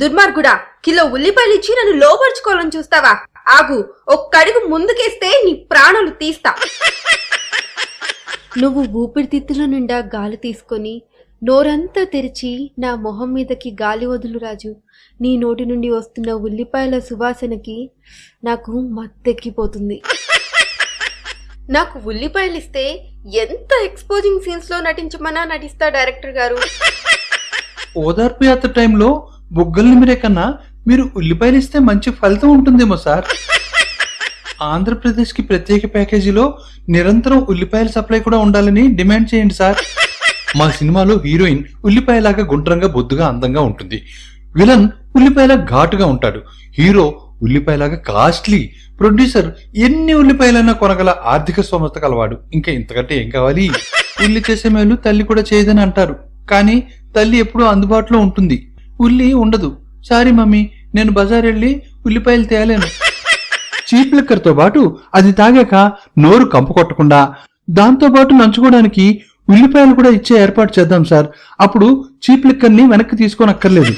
దుర్మార్గుడా, కిలో ఉల్లిపాయలు ఇచ్చి నన్ను లోపరుచుకోవాలని చూస్తావా? ఆగు, ఒక్కడుగు ముందుకేస్తే నీ ప్రాణాలు తీస్తా. నువ్వు ఊపిరితిత్తుల నిండా గాలి తీసుకొని నోరంతా తెరిచి నా మొహం మీదకి గాలి వదులు రాజు. నీ నోటి నుండి వస్తున్న ఉల్లిపాయల సువాసనకి నాకు మత్తెక్కిపోతుంది. నాకు ఉల్లిపాయలు ఇస్తే ఎంత ఎక్స్పోజింగ్ సీన్స్ లో నటించమన్నా నటిస్తా డైరెక్టర్ గారు. ఓదార్పు యాత్ర టైంలో బుగ్గల్ని మీరే కన్నా మీరు ఉల్లిపాయలు ఇస్తే మంచి ఫలితం ఉంటుందేమో సార్. ఆంధ్రప్రదేశ్ కి ప్రత్యేక ప్యాకేజీలో నిరంతరం ఉల్లిపాయల సప్లై కూడా ఉండాలని డిమాండ్ చేయండి సార్. మా సినిమాలో హీరోయిన్ ఉల్లిపాయలాగా గుండ్రంగా బొద్దుగా అందంగా ఉంటుంది. విలన్ ఉల్లిపాయలా ఘాటుగా ఉంటాడు. Hero ఉల్లిపాయలాగా costly. ప్రొడ్యూసర్ ఎన్ని ఉల్లిపాయలైనా కొనగల ఆర్థిక స్తోమత కలవాడు. ఇంకా ఇంతకంటే ఏం కావాలి? ఉల్లి చేసే మేలు తల్లి కూడా చేయదని అంటారు. కానీ తల్లి ఎప్పుడూ అందుబాటులో ఉంటుంది, ఉల్లి ఉండదు. సారీ మమ్మీ, నేను బజార్ వెళ్ళి ఉల్లిపాయలు తేలేను. చీప్ లిక్కర్ తో పాటు అది తాగాక నోరు కంపు కొట్టకుండా దాంతో పాటు నంచుకోవడానికి ఉల్లిపాయలు కూడా ఇచ్చే ఏర్పాటు చేద్దాం సార్. అప్పుడు చీప్ లిక్కర్ ని వెనక్కి తీసుకోనక్కర్లేదు.